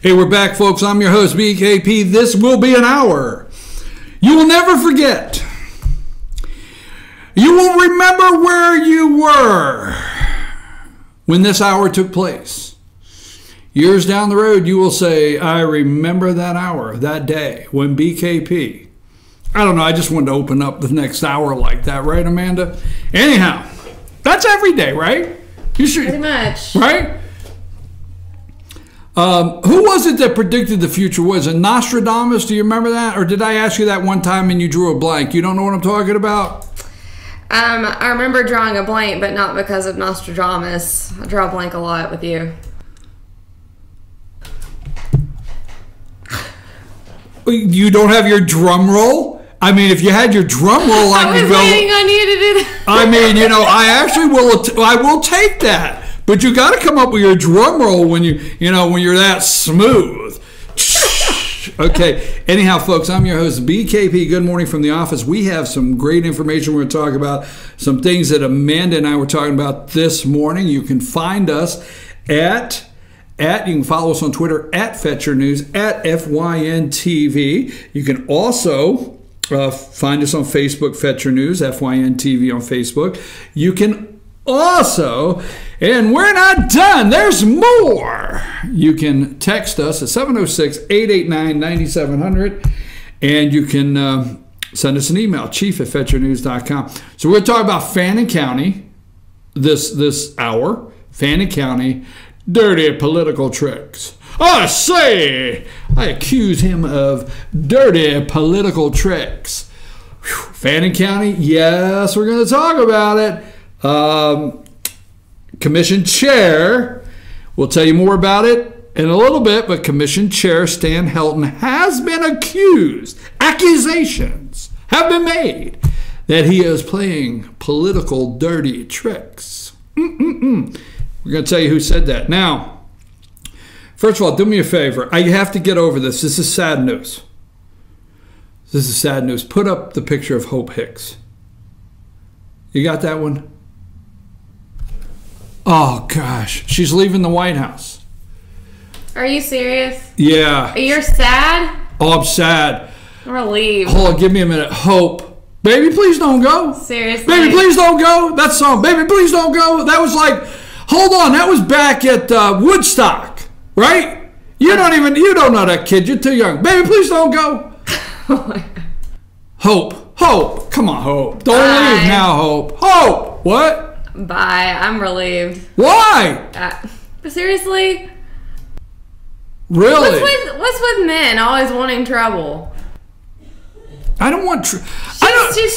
Hey, we're back, folks. I'm your host, BKP. This will be an hour. You will never forget. You will remember where you were when this hour took place. Years down the road, you will say, I remember that hour, that day, when BKP. I don't know, I just wanted to open up the next hour like that, right, Amanda? Anyhow, that's every day, right? You should, pretty much. Right? Who was it that predicted the future? Was it Nostradamus? Do you remember that? Or did I ask you that one time and you drew a blank? You don't know what I'm talking about? I remember drawing a blank, but not because of Nostradamus. I draw a blank a lot with you. You don't have your drum roll? I mean, if you had your drum roll, I was waiting on you to do that. I mean, you know, I will take that. But you got to come up with your drum roll when when you're that smooth. Okay. Anyhow, folks, I'm your host, BKP. Good morning from the office. We have some great information we're going to talk about, some things that Amanda and I were talking about this morning. You can find us you can follow us on Twitter at Fetcher News, at FYNTV. You can also find us on Facebook, Fetcher News, FYNTV on Facebook. You can also, and we're not done, there's more. You can text us at 706-889-9700, and you can send us an email, chief@fetchernews.com. So we're talking about Fannin County this hour. Fannin County, dirty political tricks. I say, I accuse him of dirty political tricks. Whew. Fannin County, yes, we're going to talk about it. Commission Chair, we'll tell you more about it in a little bit, but Commission Chair Stan Helton has been accused, accusations have been made that he is playing political dirty tricks. We're going to tell you who said that. Now, first of all, do me a favor. I have to get over this. This is sad news. This is sad news. Put up the picture of Hope Hicks. You got that one? Oh, gosh. She's leaving the White House. Are you serious? Yeah. You're sad? Oh, I'm sad. I'm relieved. Hold on. Give me a minute. Hope. Baby, please don't go. Seriously? Baby, please don't go. That song, Baby, please don't go. That was like, hold on. That was back at Woodstock, right? You don't know that kid. You're too young. Baby, please don't go. Hope. Come on, Hope. Don't leave now, Hope. Hope. What? Bye. I'm relieved. Why? Seriously? Really? What's with men always wanting trouble? I don't want She's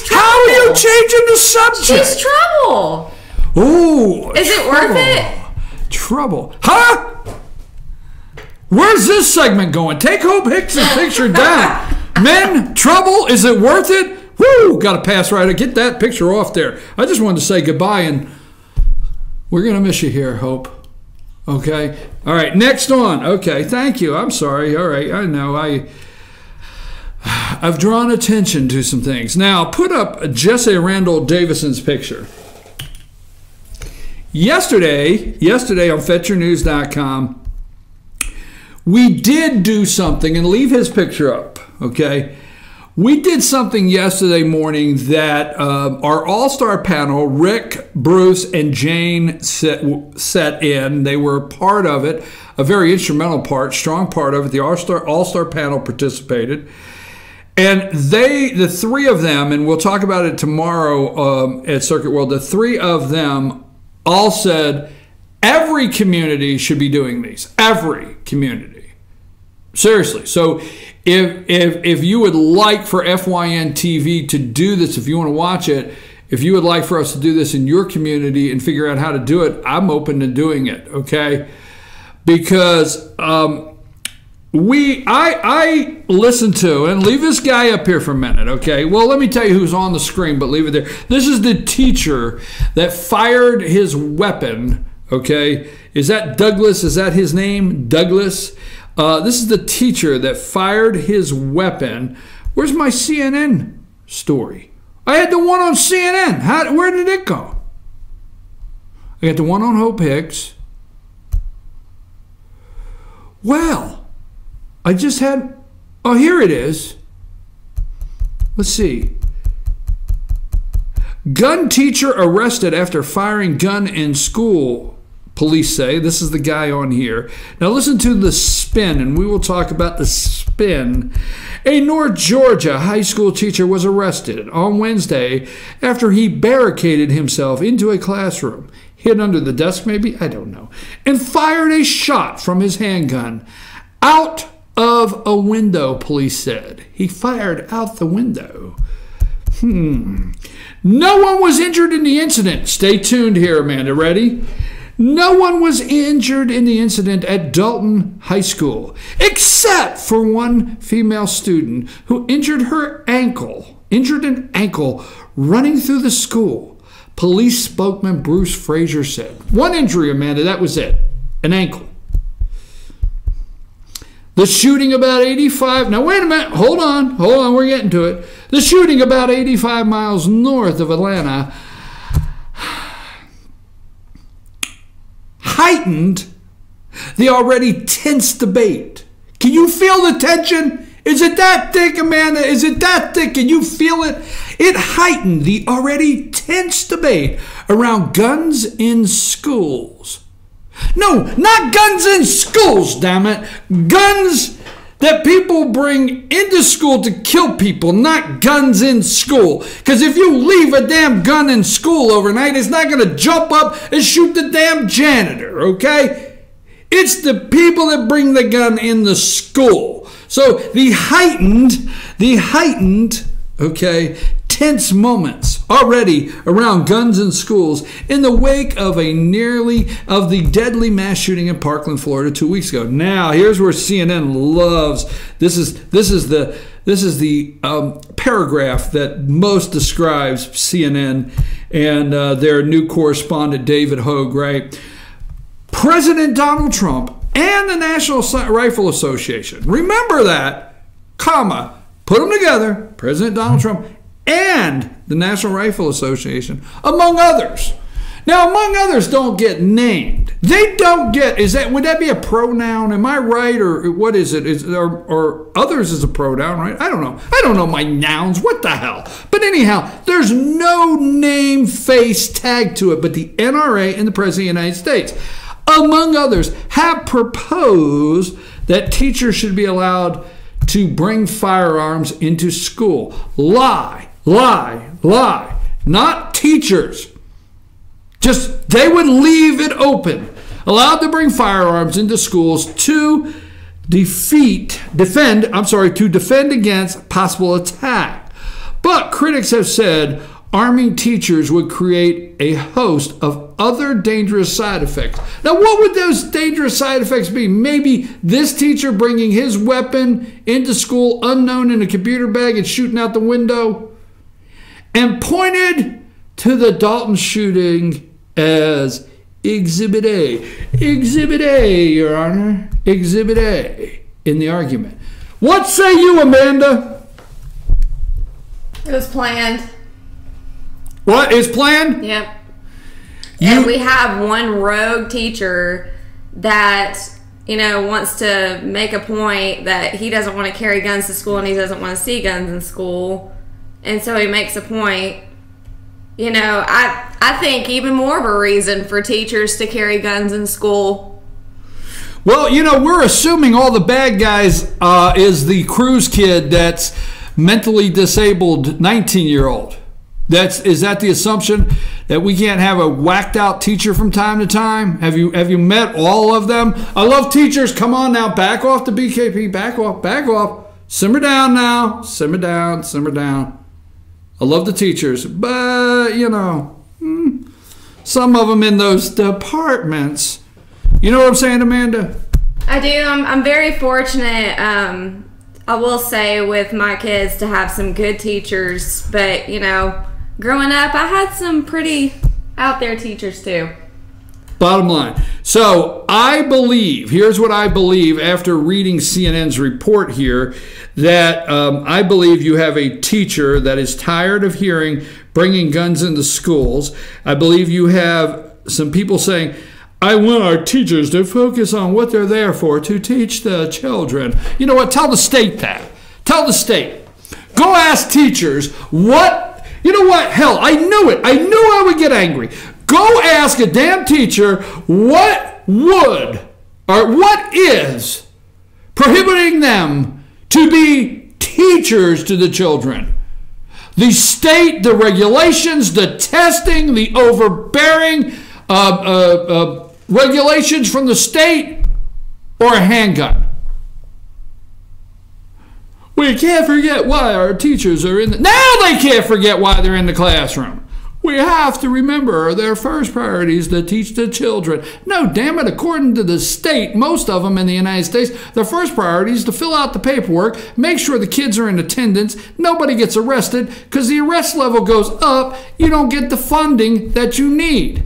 trouble. How are you changing the subject? She's trouble. Ooh. Is it worth it? Trouble. Huh? Where's this segment going? Take Hope Hicks' picture down. Men, trouble, is it worth it? Woo! Got to pass right. Get that picture off there. I just wanted to say goodbye, and we're going to miss you here, Hope. Okay? All right, next on. Okay, thank you. I'm sorry. All right, I know. I've drawn attention to some things. Now, put up Jesse Randall Davison's picture. Yesterday on FetcherNews.com, we did do something, and leave his picture up, okay? We did something yesterday morning that our all-star panel, Rick, Bruce, and Jane set in. They were part of it, a very instrumental part, strong part of it. The all-star panel participated. And the three of them, and we'll talk about it tomorrow at Circuit World, the three of them all said every community should be doing these. Every community. Seriously. So if you would like for FYN TV to do this, if you want to watch it, if you would like for us to do this in your community and figure out how to do it, I'm open to doing it, okay? Because I listen to, and leave this guy up here for a minute, okay? Well, let me tell you who's on the screen, but leave it there. This is the teacher that fired his weapon, okay? Is that Douglas? Is that his name? Douglas? This is the teacher that fired his weapon. Where's my CNN story? I had the one on CNN. Where did it go? I got the one on Hope Hicks. Well, I just had, oh, here it is. Let's see. Gun teacher arrested after firing gun in school, police say. This is the guy on here. Now listen to the spin, and we will talk about the spin. A North Georgia high school teacher was arrested on Wednesday after he barricaded himself into a classroom, hid under the desk maybe, I don't know, and fired a shot from his handgun out of a window, police said. He fired out the window. No one was injured in the incident. Stay tuned here, Amanda. Ready? No one was injured in the incident at Dalton High School, except for one female student who injured an ankle running through the school. Police spokesman Bruce Frazier said. One injury, Amanda, that was it. An ankle. The shooting about 85, now wait a minute, hold on, we're getting to it. The shooting about 85 miles north of Atlanta heightened the already tense debate. Can you feel the tension? Is it that thick, Amanda? Is it that thick? Can you feel it? It heightened the already tense debate around guns in schools. No, not guns in schools, damn it. Guns that people bring into school to kill people, not guns in school. Because if you leave a damn gun in school overnight, it's not going to jump up and shoot the damn janitor, okay? It's the people that bring the gun in the school. So the heightened, okay, tense moments already around guns in schools in the wake of the deadly mass shooting in Parkland, Florida 2 weeks ago. Now, here's where CNN loves. This is the paragraph that most describes CNN and their new correspondent David Hogue, right? President Donald Trump and the National Rifle Association. Remember that, comma, put them together, President Donald Trump and the National Rifle Association, among others. Now, among others don't get named. They don't get, would that be a pronoun? Am I right? Or what is it? Or others is a pronoun, right? I don't know. I don't know my nouns. What the hell? But anyhow, there's no name, face tag to it, but the NRA and the President of the United States, among others, have proposed that teachers should be allowed to bring firearms into school. Lie. Not teachers. Just, they would leave it open. Allowed to bring firearms into schools to defend against possible attack. But critics have said arming teachers would create a host of other dangerous side effects. Now, what would those dangerous side effects be? Maybe this teacher bringing his weapon into school unknown in a computer bag and shooting out the window, and pointed to the Dalton shooting as Exhibit A. Exhibit A, Your Honor. Exhibit A in the argument. What say you, Amanda? It was planned. What is planned? Yep. And we have one rogue teacher that, wants to make a point that he doesn't want to carry guns to school and he doesn't want to see guns in school. And so he makes a point. I think even more of a reason for teachers to carry guns in school. Well, we're assuming all the bad guys is the cruise kid that's mentally disabled 19-year-old. Is that the assumption, that we can't have a whacked out teacher from time to time? Have you met all of them? I love teachers. Come on now, back off the BKP. Back off. Simmer down now. Simmer down. I love the teachers, but some of them in those departments. You know what I'm saying, Amanda? I do. I'm very fortunate. I will say with my kids to have some good teachers, but growing up, I had some pretty out there teachers too. Bottom line. So here's what I believe after reading CNN's report here, that I believe you have a teacher that is tired of hearing bringing guns into schools. I believe you have some people saying, I want our teachers to focus on what they're there for, to teach the children. You know what? Tell the state that. Tell the state. Go ask teachers what, you know what? Hell, I knew it. I knew I would get angry. Go ask a damn teacher what is prohibiting them to be teachers to the children. The state, the regulations, the testing, the overbearing regulations from the state, or a handgun. We can't forget why our teachers are in the... Now they can't forget why they're in the classroom. We have to remember their first priority is to teach the children. No, damn it, according to the state, most of them in the United States, their first priority is to fill out the paperwork, make sure the kids are in attendance, nobody gets arrested, because the arrest level goes up, you don't get the funding that you need.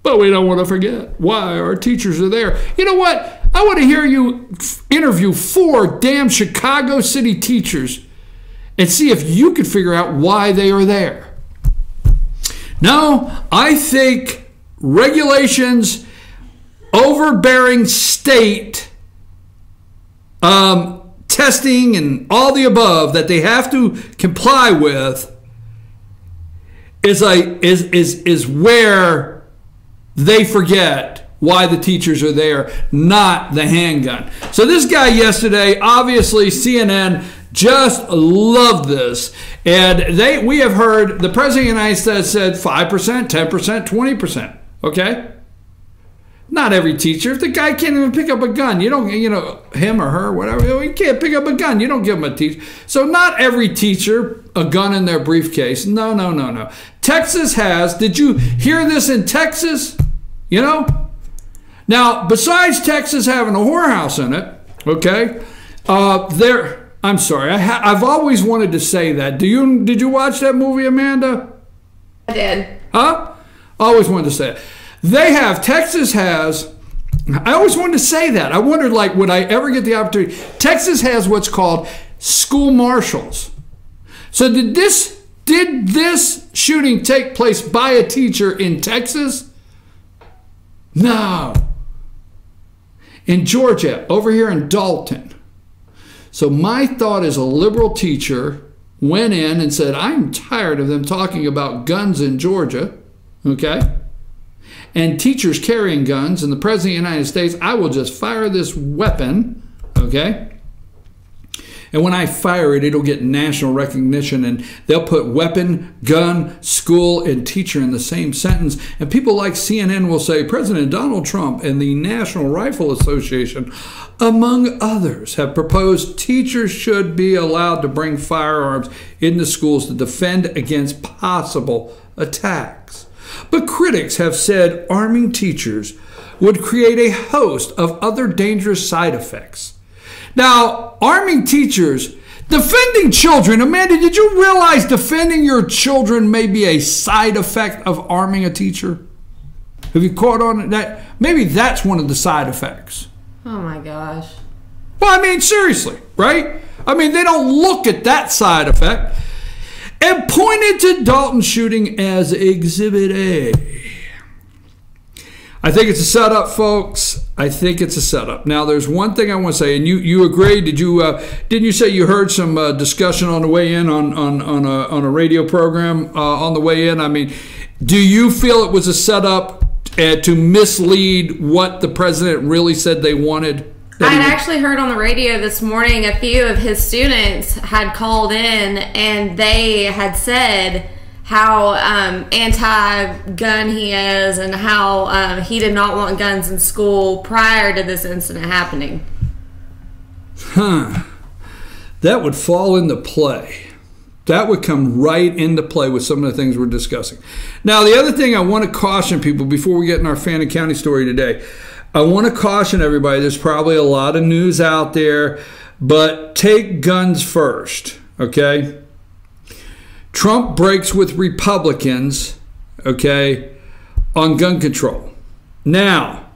But we don't want to forget why our teachers are there. You know what? I want to hear you interview 4 damn Chicago City teachers and see if you could figure out why they are there. No, I think regulations, overbearing state, testing, and all the above that they have to comply with is where they forget why the teachers are there, not the handgun. So this guy yesterday, obviously CNN just loved this. And we have heard the President of the United States said 5%, 10%, 20%. Okay? Not every teacher. If the guy can't even pick up a gun, you don't, him or her, whatever, he can't pick up a gun. You don't give him a teacher. So not every teacher, a gun in their briefcase. No, no, no, no. Texas has, did you hear this in Texas? Now, besides Texas having a whorehouse in it, okay, I'm sorry, I've always wanted to say that. Did you watch that movie, Amanda? I did. Huh? I always wanted to say it. Texas has, I always wanted to say that. I wondered, would I ever get the opportunity? Texas has what's called school marshals. So did this shooting take place by a teacher in Texas? No. In Georgia, over here in Dalton. So my thought is a liberal teacher went in and said, I'm tired of them talking about guns in Georgia, okay? And teachers carrying guns, and the President of the United States, I will just fire this weapon, okay? And when I fire it, it'll get national recognition, and they'll put weapon, gun, school, and teacher in the same sentence. And people like CNN will say, President Donald Trump and the National Rifle Association, among others, have proposed teachers should be allowed to bring firearms into schools to defend against possible attacks. But critics have said arming teachers would create a host of other dangerous side effects. Now, arming teachers, defending children, Amanda, did you realize defending your children may be a side effect of arming a teacher? Have you caught on that? Maybe that's one of the side effects. Oh my gosh. Well, I mean, seriously, right? I mean, they don't look at that side effect. And pointed to Dalton shooting as Exhibit A. I think it's a setup, folks. I think it's a setup. Now, there's one thing I want to say, and you agree? Didn't you say you heard some discussion on the way in on a radio program on the way in? I mean, do you feel it was a setup to mislead what the president really said they wanted? I had actually heard on the radio this morning a few of his students had called in and they had said how anti-gun he is and how he did not want guns in school prior to this incident happening. That would fall into play. That would come right into play with some of the things we're discussing. Now, the other thing I want to caution people before we get in our Fannin County story today, I want to caution everybody, there's probably a lot of news out there, but take guns first, okay? Trump breaks with Republicans, okay, on gun control. Now,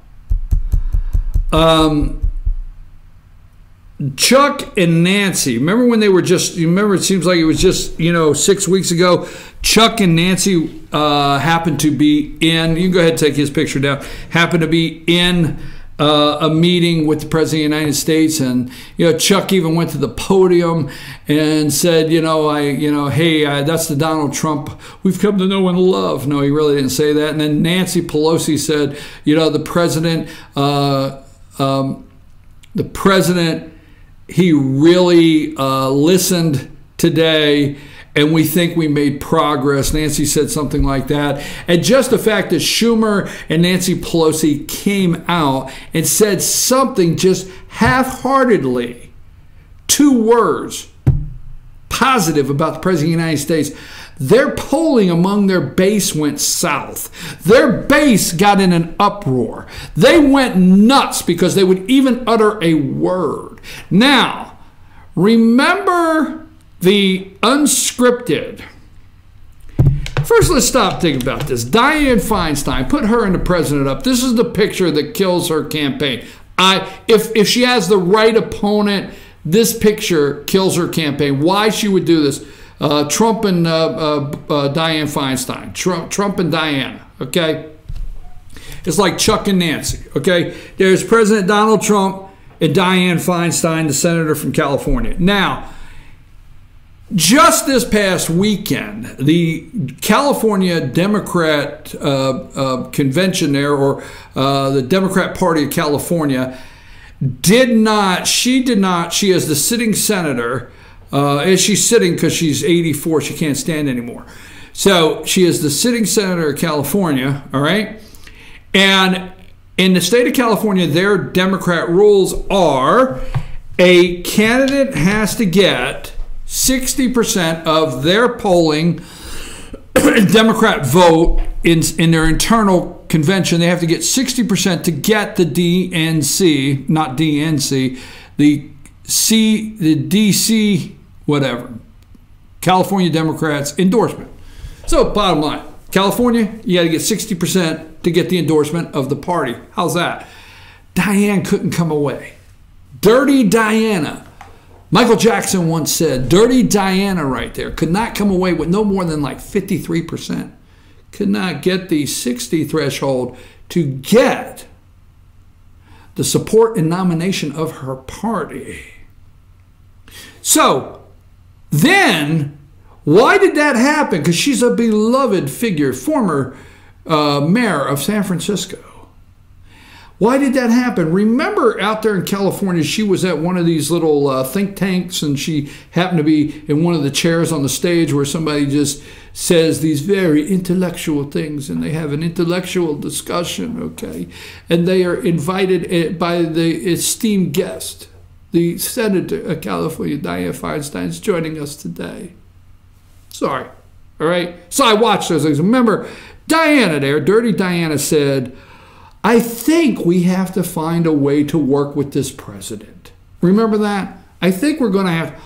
Chuck and Nancy, remember when they were just, you remember it seems like it was just, 6 weeks ago, Chuck and Nancy happened to be in, you can go ahead and take his picture down, happened to be in a meeting with the President of the United States, and Chuck even went to the podium and said, hey, that's the Donald Trump we've come to know and love. No, he really didn't say that. And then Nancy Pelosi said, the president, he really listened today, and we think we made progress. Nancy said something like that. And just the fact that Schumer and Nancy Pelosi came out and said something just half-heartedly, 2 words, positive about the President of the United States, their polling among their base went south. Their base got in an uproar. They went nuts because they would even utter a word. Now, remember the unscripted. First, let's stop thinking about this. Dianne Feinstein, put her and the president up. This is the picture that kills her campaign. If she has the right opponent, this picture kills her campaign. Why she would do this? Trump and Dianne Feinstein. Trump and Diana, okay? It's like Chuck and Nancy, okay? There's President Donald Trump and Dianne Feinstein, the senator from California. Now, just this past weekend, the California Democrat convention there, or the Democrat Party of California, she is the sitting senator, and she's sitting because she's 84, she can't stand anymore. So she is the sitting senator of California, all right? And in the state of California, their Democrat rules are a candidate has to get 60% of their polling Democrat vote in their internal convention. They have to get 60% to get the DNC, not DNC, the DC, whatever, California Democrats endorsement. So bottom line, California, you got to get 60% to get the endorsement of the party. How's that? Diane couldn't come away. Dirty Diana. Michael Jackson once said, Dirty Diana right there could not come away with no more than like 53%. Could not get the 60 threshold to get the support and nomination of her party. So then, why did that happen? Because she's a beloved figure, former mayor of San Francisco. Why did that happen? Remember out there in California, she was at one of these little think tanks, and she happened to be in one of the chairs on the stage where somebody just says these very intellectual things, and they have an intellectual discussion, okay? And they are invited by the esteemed guest, the Senator of California, Dianne Feinstein, is joining us today. Sorry, all right? So I watched those things. Remember, Diana there, Dirty Diana said, I think we have to find a way to work with this president. Remember that? I think we're going to have,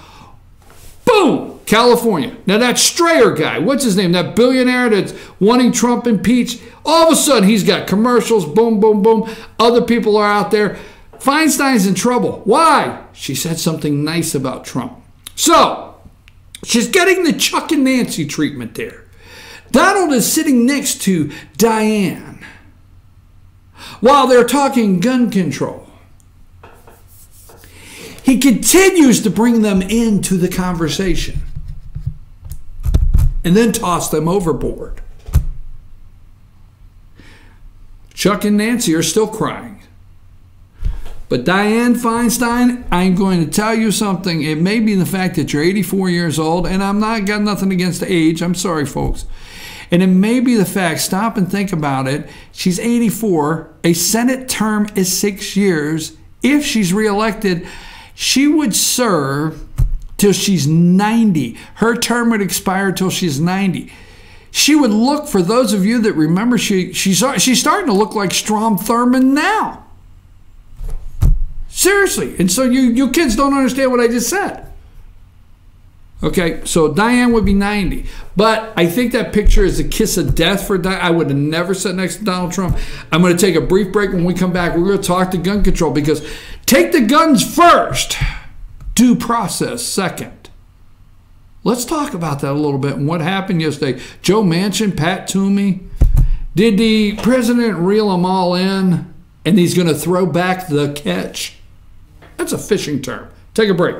boom, California. Now that Strayer guy, what's his name? That billionaire that's wanting Trump impeached. All of a sudden, he's got commercials, boom, boom, boom. Other people are out there. Feinstein's in trouble. Why? She said something nice about Trump. So, she's getting the Chuck and Nancy treatment there. Donald is sitting next to Diane while they're talking gun control. He continues to bring them into the conversation and then toss them overboard. Chuck and Nancy are still crying. But Dianne Feinstein, I'm going to tell you something. It may be the fact that you're 84 years old, and I'm not got nothing against the age. I'm sorry, folks. And it may be the fact, stop and think about it, she's 84, a Senate term is 6 years. If she's reelected, she would serve till she's 90. Her term would expire till she's 90. She would look, for those of you that remember, she's starting to look like Strom Thurmond now. Seriously. And so you kids don't understand what I just said. Okay, so Diane would be 90. But I think that picture is a kiss of death for Diane. I would have never sat next to Donald Trump. I'm going to take a brief break. When we come back, we're going to talk to gun control, because take the guns first. due process second. Let's talk about that a little bit and what happened yesterday. Joe Manchin, Pat Toomey. Did the president reel them all in and he's going to throw back the catch? That's a fishing term. Take a break.